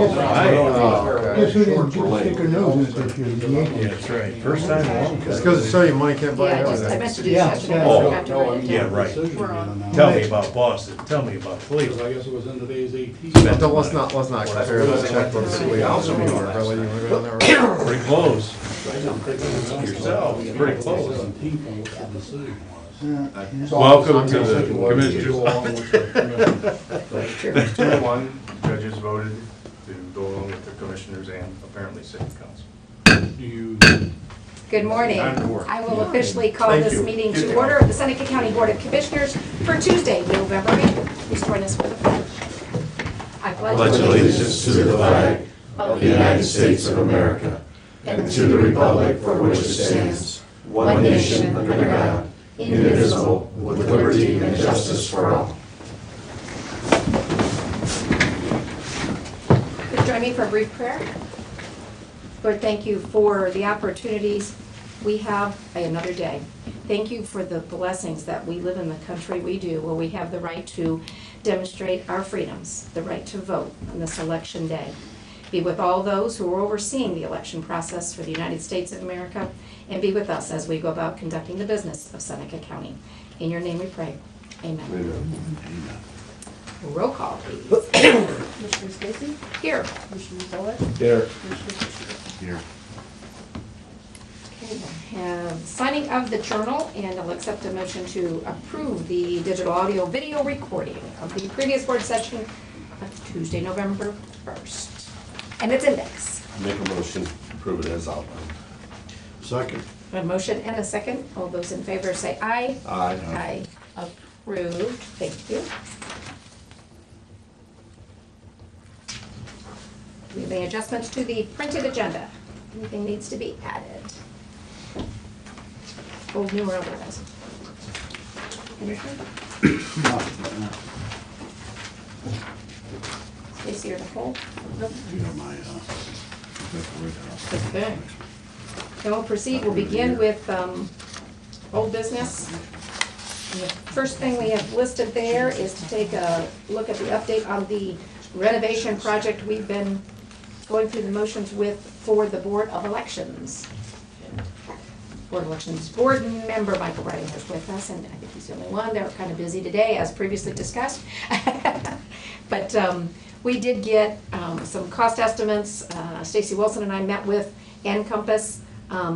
Guess who didn't stick their nose in it this year? The Yankees. Yeah, that's right. First time in a long It's time. because it's sunny, money can't buy Yeah, I houses. meant to do this Yeah, yesterday. yeah. I Oh, forgot to write it yeah, down. right. Tell me about Boston. Tell me about Cleveland. I guess it was in today's AP. Don't, let's not compare the checkbooks that we also do. Really, you wanna go down that road? Pretty close. Yourself, pretty close. 17th on what the decision was. Welcome to the commissioner's True. 2-1, judges voted to go along with the commissioners and apparently city council. Do you, Good morning. Time to work. I will officially call Thank this you. meeting to order of the Seneca County Board of Commissioners for Tuesday, November 8th. Please join us for the pledge. I pledge allegiance to the flag of the United States of America and to the republic for which it stands, one nation under God, indivisible, with liberty and justice for all. Please join me for a brief prayer. Lord, thank you for the opportunities we have another day. Thank you for the blessings that we live in the country we do, where we have the right to demonstrate our freedoms, the right to vote on this election day. Be with all those who are overseeing the election process for the United States of America, and be with us as we go about conducting the business of Seneca County. In your name we pray. Amen. Amen. Roll call, please. Commissioner Stacy? Here. Commissioner Zoller? Here. Commissioner Fisher? Here. Okay, we'll have signing of the journal, and I'll accept a motion to approve the digital audio video recording of the previous board session of Tuesday, November 1st. And it's index. Make a motion, approve it as outlined. Second. A motion and a second. All those in favor say aye. Aye. Aye. Approved. Thank you. Do we have any adjustments to the printed agenda? Anything needs to be added? Old, new, or otherwise? Anything? Stacy or Nicole? Nope. Okay. Then we'll proceed, we'll begin with old business. And the first thing we have listed there is to take a look at the update on the renovation project we've been going through the motions with for the Board of Elections. Board of Elections Board member Michael Breidinger is with us, and I think he's the only one. They're kind of busy today, as previously discussed. But we did get some cost estimates. Stacy Wilson and I met with Encompass.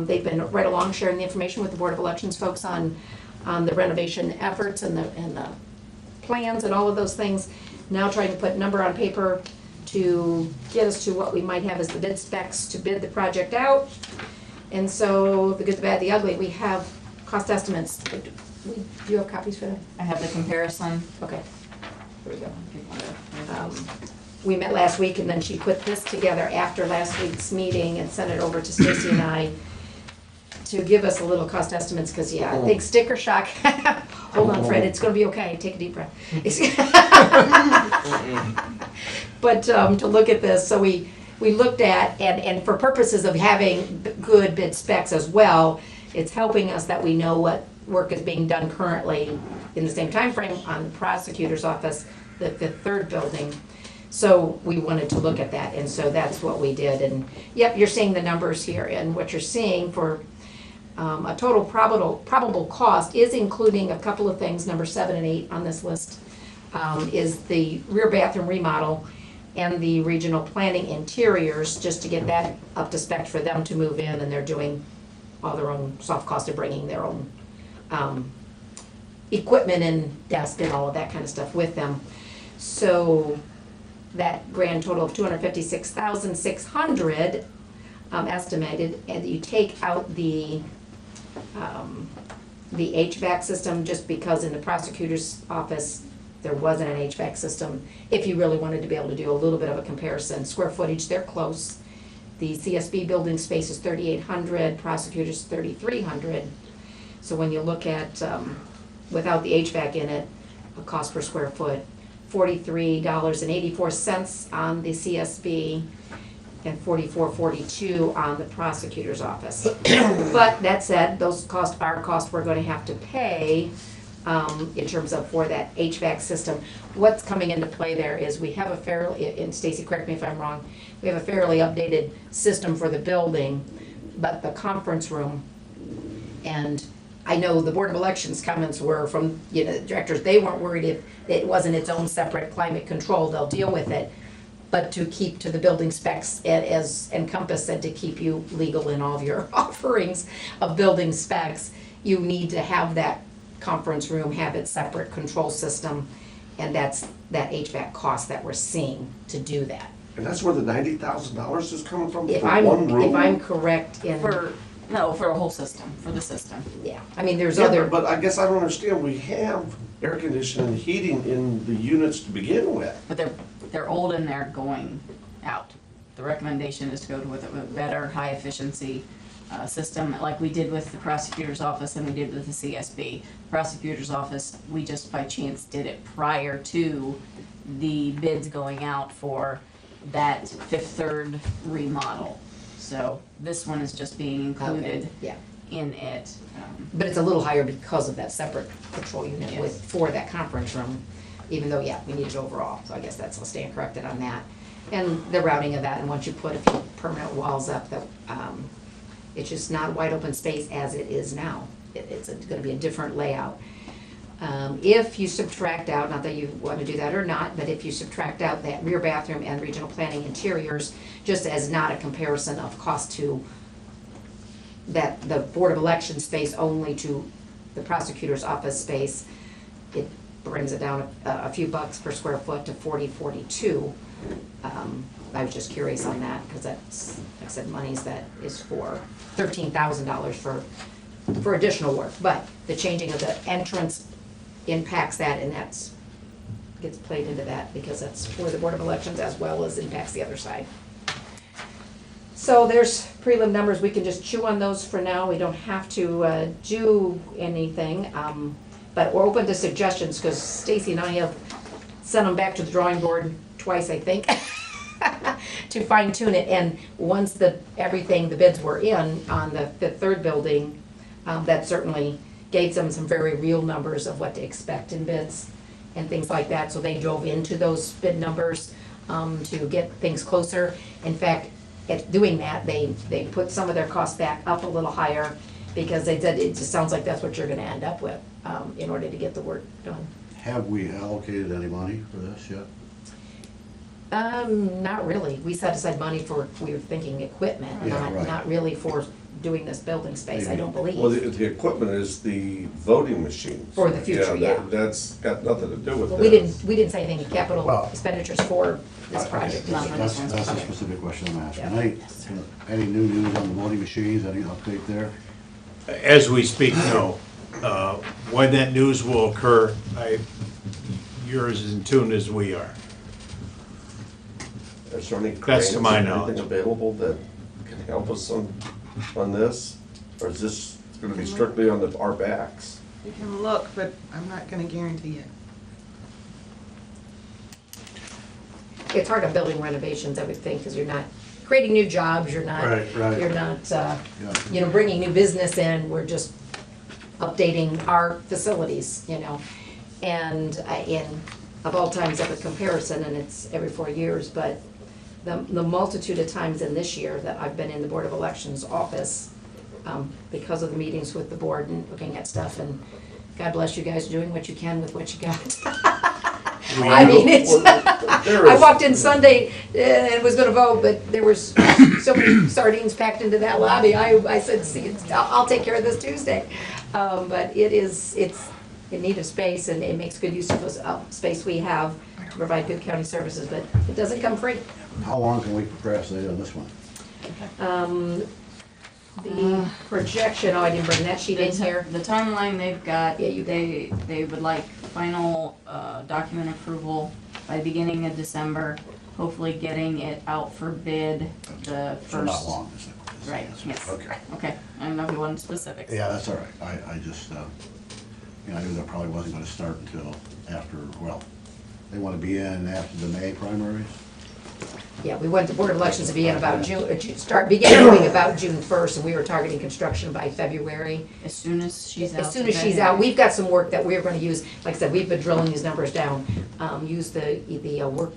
They've been right along sharing the information with the Board of Elections folks on the renovation efforts and the plans and all of those things. Now trying to put a number on paper to get us to what we might have as the bid specs to bid the project out. And so the good, the bad, the ugly, we have cost estimates. Do you have copies for them? I have the comparison. Okay, here we go. We met last week, and then she put this together after last week's meeting and sent it over to Stacy and I to give us a little cost estimates, because I think sticker shock. Hold on, Fred, it's gonna be okay, take a deep breath. But to look at this, so we looked at, and for purposes of having good bid specs as well, it's helping us that we know what work is being done currently in the same time frame on the prosecutor's office, the third building. So we wanted to look at that, and so that's what we did. And yep, you're seeing the numbers here, and what you're seeing for a total probable cost is including a couple of things, number 7 and 8 on this list, is the rear bathroom remodel and the regional planning interiors, just to get that up to spec for them to move in, and they're doing all their own soft cost of bringing their own equipment and desk and all of that kind of stuff with them. So that grand total of $256,600 estimated, and you take out the HVAC system, just because in the prosecutor's office there wasn't an HVAC system. If you really wanted to be able to do a little bit of a comparison, square footage, they're close. The CSB building space is 3,800, prosecutors 3,300. So when you look at without the HVAC in it, a cost per square foot, $43.84 on the CSB and $44.42 on the prosecutor's office. But that said, those costs are costs we're going to have to pay in terms of for that HVAC system. What's coming into play there is we have a fairly, and Stacy, correct me if I'm wrong, we have a fairly updated system for the building, but the conference room, and I know the Board of Elections comments were from, directors, they weren't worried if it wasn't its own separate climate control, they'll deal with it. But to keep to the building specs, as Encompass said, to keep you legal in all of your offerings of building specs, you need to have that conference room have its separate control system, and that's that HVAC cost that we're seeing to do that. And that's where the $90,000 is coming from If for one room? if I'm correct in, For a whole system, for the system. yeah, I mean, there's Yeah, other, but I guess I don't understand, we have air conditioning and heating in the units to begin with. But they're old and they're going out. The recommendation is to go with a better, high efficiency system, like we did with the prosecutor's office and we did with the CSB. Prosecutor's office, we just by chance did it prior to the bids going out for that Fifth Third remodel. So this one is just being included yeah. in it. But it's a little higher because of that separate control unit Yes. for that conference room, even though, yeah, we need it overall, so I guess I'll stand corrected on that. And the routing of that, and once you put a few permanent walls up, that, it's just not wide open space as it is now. It's gonna be a different layout. If you subtract out, not that you want to do that or not, but if you subtract out that rear bathroom and regional planning interiors, just as not a comparison of cost to that the Board of Elections space only to the prosecutor's office space, it brings it down a few bucks per square foot to 40-42. I was just curious on that, because that's, like I said, monies that is for $13,000 for additional work. But the changing of the entrance impacts that, and that's, gets played into that, because that's for the Board of Elections as well as impacts the other side. So there's prelim numbers, we can just chew on those for now, we don't have to do anything, but we're open to suggestions, because Stacy and I have sent them back to the drawing board twice, I think, to fine tune it, and once the bids were in on the Fifth Third building, that certainly gave them some very real numbers of what to expect in bids and things like that, so they drove into those bid numbers to get things closer. In fact, at doing that, they put some of their costs back up a little higher, because they said it just sounds like that's what you're gonna end up with in order to get the work done. Have we allocated any money for this yet? Not really. We set aside money for, we were thinking equipment, Yeah, right. not really for doing this building space, I don't Well, believe. the equipment is the voting machines. For the future, yeah. That's got nothing to do with But this. we didn't say anything capital Well- expenditures for this project. That's a specific question I'm asking. Yeah. Any new news on the voting machines, any update there? As we speak, no. When that news will occur, you're as in tune as we are. Is there any That's grants to my or knowledge. anything available that can help us on this? Or is this gonna be strictly on our backs? You can look, but I'm not gonna guarantee it. It's hard on building renovations, I would think, because you're not creating new jobs, you're not, Right. you're not, bringing new business in, we're just updating our facilities, And of all times of a comparison, and it's every 4 years, but the multitude of times in this year that I've been in the Board of Elections office, because of the meetings with the board and looking at stuff, and God bless you guys doing what you can with what you got. I mean, it's, I walked in Sunday and was gonna vote, but there was so many sardines packed into that lobby, I said, see, I'll take care of this Tuesday. But it's in need of space, and it makes good use of the space we have to provide good county services, but it doesn't come free. How long can we procrastinate on this one? The projection, I didn't bring that sheet in here. The timeline they've got, Yeah, you- they would like final document approval by the beginning of December, hopefully getting it out for bid the So first. not long, is it? Right, yes. Okay. Okay, I don't know if you want specifics. Yeah, that's all right. I just, I knew that probably wasn't gonna start until after, well, they wanna be in after the May primaries? Yeah, we want the Board of Elections to be in about beginning about June 1st, and we were targeting construction by February. As soon as she's out. As soon as she's out, we've got some work that we're gonna use, like I said, we've been drilling these numbers down. Use the work,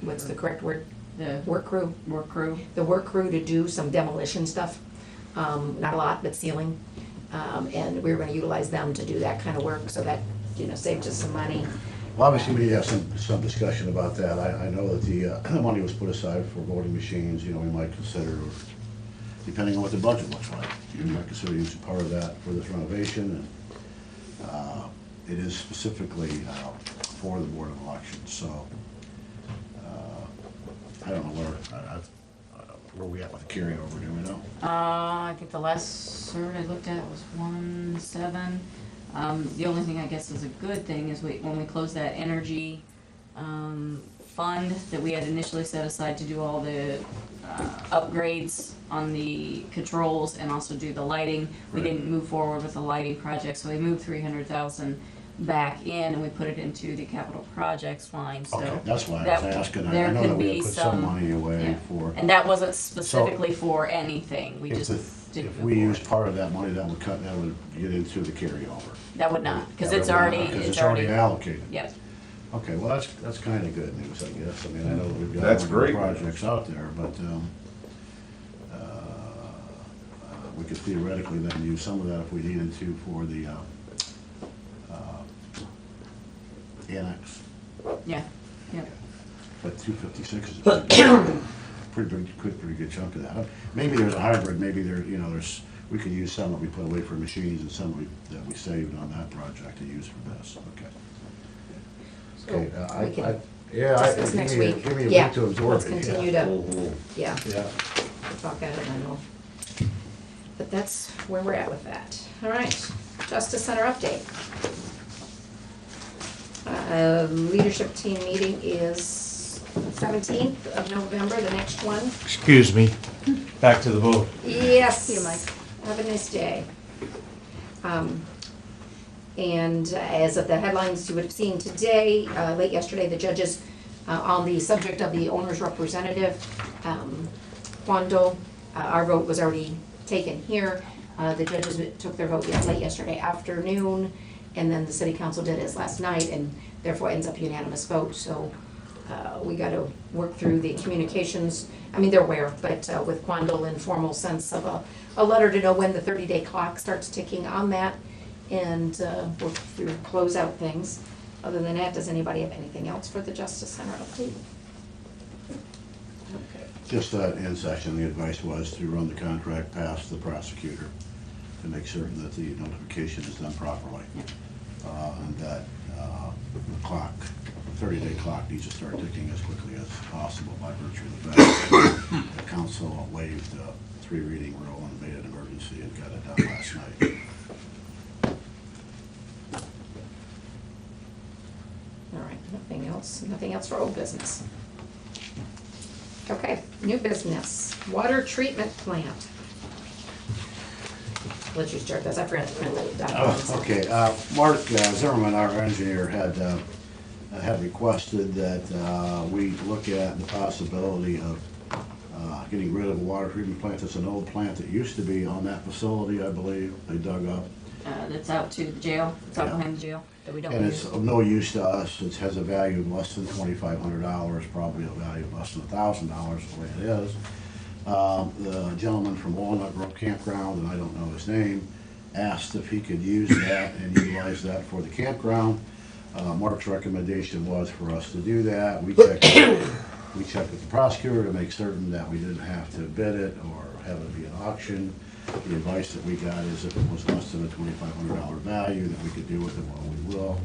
what's the correct word? The Work crew. work crew. The work crew to do some demolition stuff. Not a lot, but ceiling. And we were gonna utilize them to do that kind of work, so that, saved us some money. Well, obviously, we need to have some discussion about that. I know that the money was put aside for voting machines, we might consider, depending on what the budget looks like, you might consider using part of that for this renovation, and it is specifically for the Board of Elections, so I don't know where we at with the carryover, do we know? I think the last cert I looked at was 1.7. The only thing I guess is a good thing is when we close that energy fund that we had initially set aside to do all the upgrades on the controls and also do the lighting, we Right. didn't move forward with the lighting project, so we moved 300,000 back in and we put it into the capital projects line, so. Okay, that's why I that- was asking. I there know could that we be had put some money away yeah. for. And that wasn't specifically for anything, we just didn't If move we forward. use part of that money, that would get into the carryover. That would not, because That it's would not, already, Because it's it's already already, allocated. yes. Okay, well, that's kind of good news, I guess. I mean, I know that we've got That's a number of great projects out there, but we could theoretically then use some of that if we needed to for the annex. Yeah, yeah. But 256 is a pretty good chunk of that. Maybe there's a hybrid, maybe we could use some that we put away for machines and some that we saved on that project to use for this, okay. Okay, We can give discuss next me week. give me a Yeah, week to absorb let's it. continue yeah. to, yeah, Yeah. talk at it, I know. But that's where we're at with that. All right, Justice Center update. Leadership team meeting is 17th of November, the next one. Excuse me, back to the vote. Yes. See you, Mike. Have a nice day. And as of the headlines you would have seen today, late yesterday, the judges on the subject of the owner's representative, Quando, our vote was already taken here. The judges took their vote late yesterday afternoon, and then the city council did his last night, and therefore ends up unanimous vote. So we got to work through the communications. I mean, they're aware, but with Quando, informal sense of a letter to know when the 30-day clock starts ticking on that, and work through closeout things. Other than that, does anybody have anything else for the Justice Center update? Okay. Just that in session, the advice was to run the contract past the prosecutor to make certain that the notification is done properly. And that the clock, 30-day clock needs to start ticking as quickly as possible by virtue of the fact that the council waived the 3 reading rule and made it an emergency and got it done last night. All right, nothing else for old business. Okay, new business, water treatment plant. Let you start this, I forgot to print the documents. Okay, Mark Zimmerman, our engineer, had requested that we look at the possibility of getting rid of a water treatment plant. It's an old plant that used to be on that facility, I believe, they dug up. That's out to the jail, it's out Yeah. behind the jail, that we don't And use. it's of no use to us. It has a value of less than $2,500, probably a value of less than $1,000 the way it is. The gentleman from Walnut Grove Campground, and I don't know his name, asked if he could use that and utilize that for the campground. Mark's recommendation was for us to do that. We checked with the prosecutor to make certain that we didn't have to bid it or have it be an auction. The advice that we got is if it was less than a $2,500 value, that we could do with it what we will.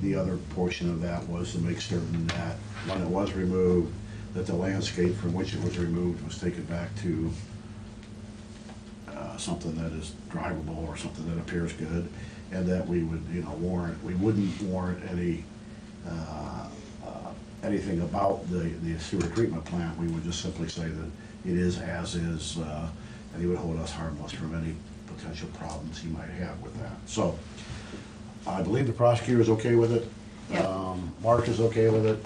The other portion of that was to make certain that when it was removed, that the landscape from which it was removed was taken back to something that is drivable or something that appears good, and that we would, we wouldn't warrant anything about the sewer treatment plant. We would just simply say that it is as is, and he would hold us harmless from any potential problems he might have with that. So, I believe the prosecutor is okay with it. Yeah. Mark is okay with it.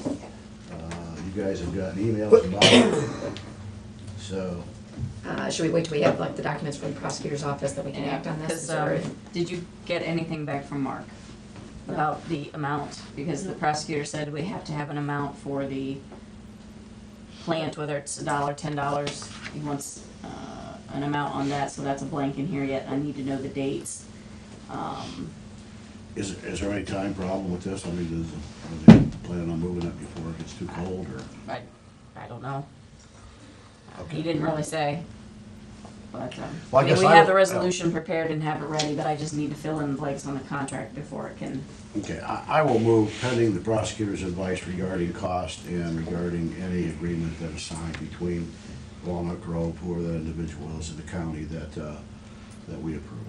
You guys have gotten emails about it. So, Should we wait till we have like the documents from the prosecutor's office that we can act on this? Because, Is there did you get anything back from Mark about the amount? Because the prosecutor said we have to have an amount for the plant, whether it's $1, $10. He wants an amount on that, so that's a blank in here yet. I need to know the dates. is there any time problem with this? I mean, are they planning on moving it before it gets too cold, or? I don't know. Okay. He didn't really say. But, Well, I I mean, guess we I have the don't- resolution prepared and have it ready, but I just need to fill in the blanks on the contract before it can. Okay, I will move pending the prosecutor's advice regarding cost and regarding any agreement that is signed between Walnut Grove, whoever that individual is in the county, that we approve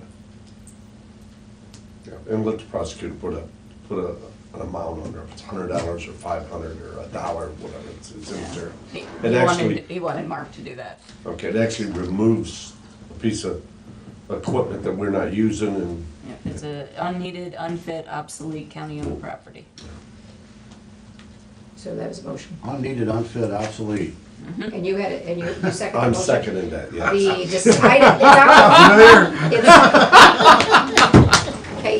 it. Yeah, and let the prosecutor put an amount on there, if it's $100 or $500 or $1, whatever, it's immaterial. He wanted Mark to do that. Okay, it actually removes a piece of equipment that we're not using, and Yep, it's a unneeded, unfit, obsolete county-owned property. So that was a motion. Unneeded, unfit, obsolete. And you had it, and you seconded the I'm motion? seconding that, yes. Okay,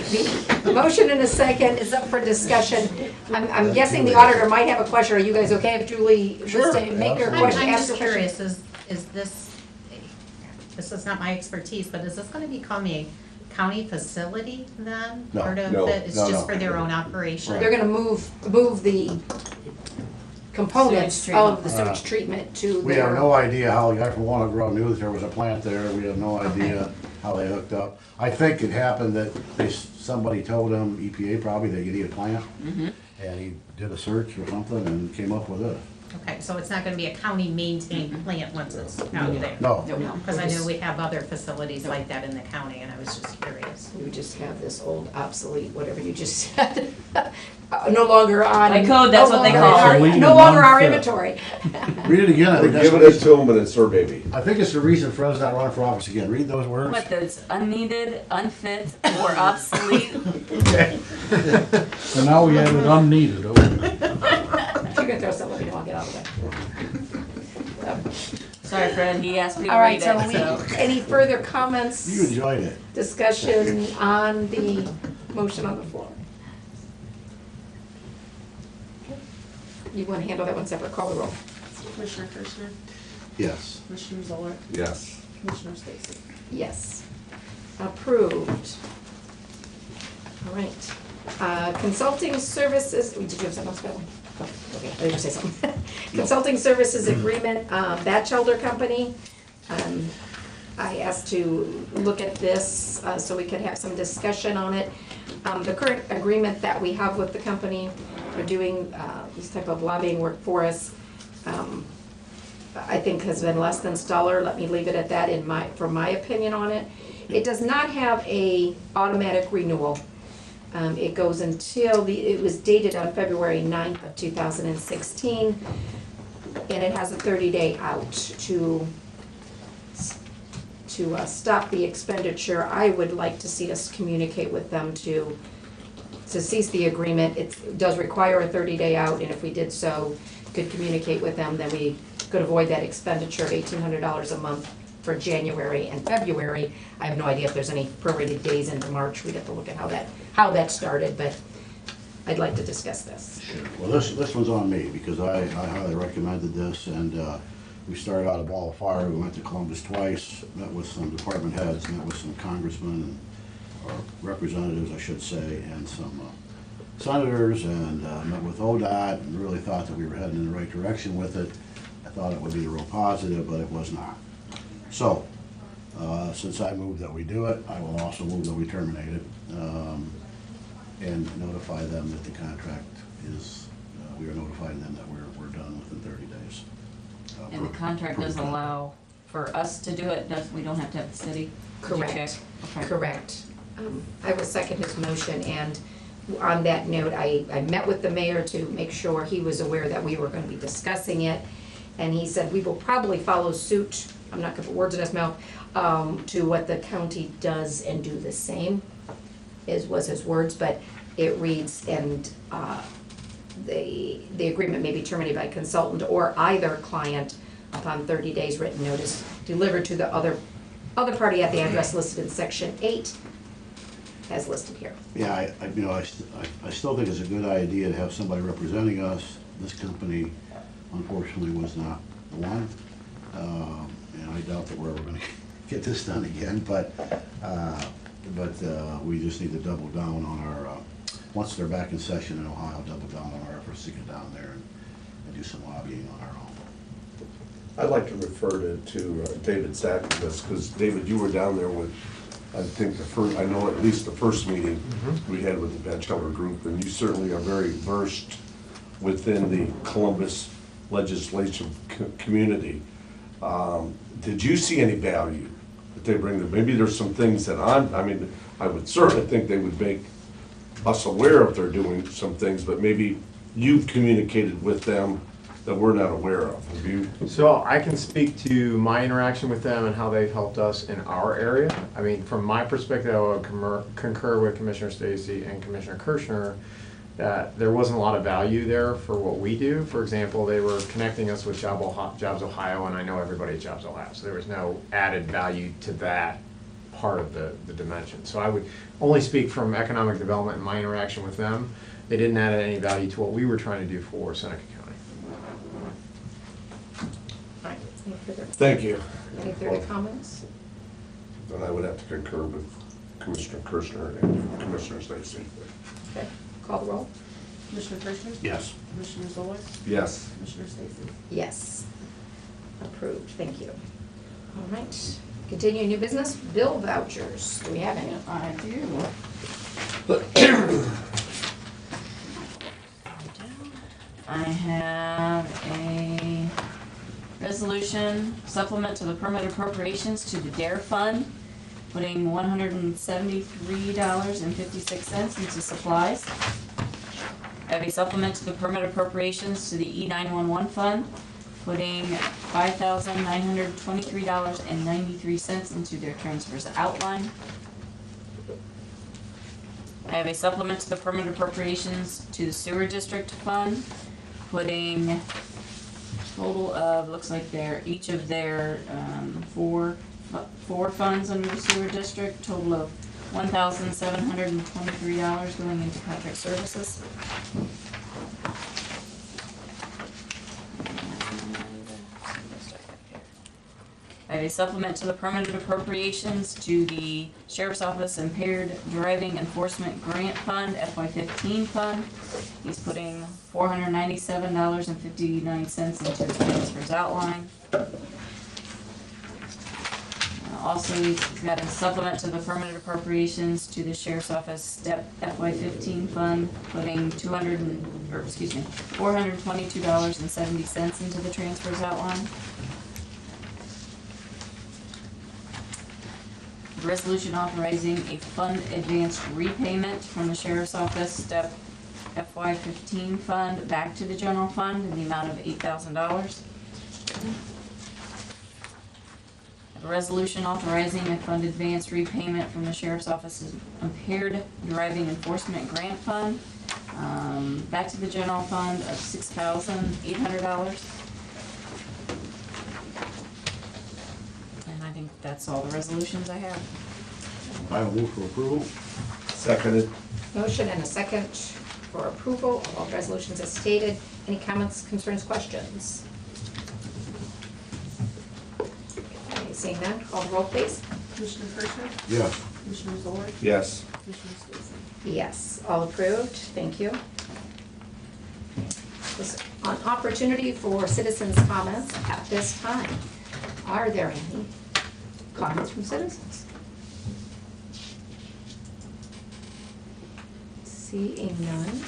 the motion and a second is up for discussion. I'm guessing the auditor might have a question. Are you guys okay if Julie just to make her I'm question? ask just her question? curious, is this is not my expertise, but is this gonna become a county facility then? No, Part of no, it, it's no, just no. for their own operation? They're gonna move the components Sewage treatment. of the sewage treatment to We their. have no idea how the guy from Walnut Grove knew that there was a plant there. We have no idea how they hooked up. I think it happened that somebody told him, EPA probably, that you need a plant. And he did a search or something and came up with it. Okay, so it's not gonna be a county maintained plant once it's out there? No, No, Because I know we have other facilities like that in the county, and I was just curious. We just have this old obsolete, whatever you just said, no longer on. By code, that's no what they longer call in it. our- No longer our inventory. read it again. I We're think that's giving the it reason- to them, and it's their baby. I think it's the reason Fred's not running for office again. Read those words. What, that's unneeded, unfit, or obsolete? So now we have it unneeded, okay. If you're gonna throw something, let me know, I'll get out of the way. Sorry, Fred, he asked me to All right, read so it, so. any further comments? You enjoyed it. Discussion on the motion on the floor? You want to handle that one separate, call the roll. Commissioner Kirschner, Yes. Commissioner Zoller, Yes. Commissioner Stacy. Yes. Approved. All right. Consulting services, did you have something else, Bill? Oh, okay, I was gonna say something. Consulting services agreement, Batchelder Company. I asked to look at this so we could have some discussion on it. The current agreement that we have with the company for doing this type of lobbying work for us, I think has been less than stellar. Let me leave it at that for my opinion on it. It does not have a automatic renewal. It goes until it was dated on February 9th of 2016, and it has a 30-day out to stop the expenditure. I would like to see us communicate with them to cease the agreement. It does require a 30-day out, and if we did so, could communicate with them, then we could avoid that expenditure of $1,800 a month for January and February. I have no idea if there's any prorated days into March. We'd have to look at how that started, but I'd like to discuss this. Sure. Well, this one's on me because I highly recommended this, and we started out a ball of fire. We went to Columbus twice, met with some department heads, met with some congressmen, or representatives, I should say, and some senators, and met with ODOT, and really thought that we were heading in the right direction with it. I thought it would be a real positive, but it was not. So, since I moved that we do it, I will also move that we terminate it, and notify them that the contract is, we are notifying them that we're done within 30 days. And the contract does allow for us to do it, we don't have to have the city? Did you check? Correct. Okay. Correct. I will second his motion, and on that note, I met with the mayor to make sure he was aware that we were going to be discussing it, and he said we will probably follow suit, I'm not going to put words in his mouth, to what the county does and do the same, was his words, but it reads, and the agreement may be terminated by consultant or either client upon 30 days written notice delivered to the other party at the address listed in section 8 as listed here. Yeah, I still think it's a good idea to have somebody representing us. This company unfortunately was not the one. And I doubt that we're ever gonna get this done again, but we just need to double down on our, once they're back in session in Ohio, double down on our efforts to get down there and do some lobbying on our own. I'd like to refer to David Sack with this, because David, you were down there with, I think I know at least the first meeting we had with the Batchelor Group, and you certainly are very versed within the Columbus legislative community. Did you see any value that they bring? Maybe there's some things that I would certainly think they would make us aware if they're doing some things, but maybe you've communicated with them that we're not aware of. Have you? So I can speak to my interaction with them and how they've helped us in our area. I mean, from my perspective, I would concur with Commissioner Stacy and Commissioner Kirschner that there wasn't a lot of value there for what we do. For example, they were connecting us with Jobs Ohio, and I know everybody at Jobs Ohio, so there was no added value to that part of the dimension. So I would only speak from economic development and my interaction with them. They didn't add any value to what we were trying to do for Seneca County. Right. Thank you. Any further comments? Then I would have to concur with Commissioner Kirschner and Commissioner Stacy. Okay, call the roll. Commissioner Kirschner? Yes. Commissioner Zoller? Yes. Commissioner Stacy? Yes. Approved, thank you. All right, continue new business, bill vouchers. Do we have any? I do. I have a resolution supplement to the permit appropriations to the DARE fund, putting $173.56 into supplies. I have a supplement to the permit appropriations to the E911 fund, putting $5,923.93 into their transfers outline. I have a supplement to the permit appropriations to the sewer district fund, putting total of, looks like each of their four funds under the sewer district, total of $1,723 going into contract services. I have a supplement to the permanent appropriations to the Sheriff's Office Impaired Driving Enforcement Grant Fund, FY15 fund. He's putting $497.59 into the transfers outline. Also, he's got a supplement to the permanent appropriations to the Sheriff's Office STEP FY15 fund, putting $422.70 into the transfers outline. Resolution authorizing a fund advance repayment from the Sheriff's Office STEP FY15 fund back to the general fund in the amount of $8,000. A resolution authorizing a fund advance repayment from the Sheriff's Office's Impaired Driving Enforcement Grant Fund back to the general fund of $6,800. I think that's all the resolutions I have. I will move for approval. Seconded. Motion and a second for approval of all resolutions as stated. Any comments, concerns, questions? Okay, seeing none, call the roll, please. Commissioner Kirschner? Yes. Commissioner Zoller? Yes. Commissioner Stacy? Yes, all approved, thank you. This an opportunity for citizens' comments at this time. Are there any comments from citizens? Seeing none.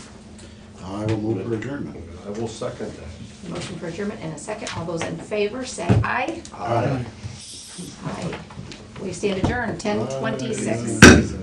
I will move for adjournment. I will second that. Motion for adjournment and a second. All those in favor say aye. Aye. Aye. We stand adjourned, 10:26.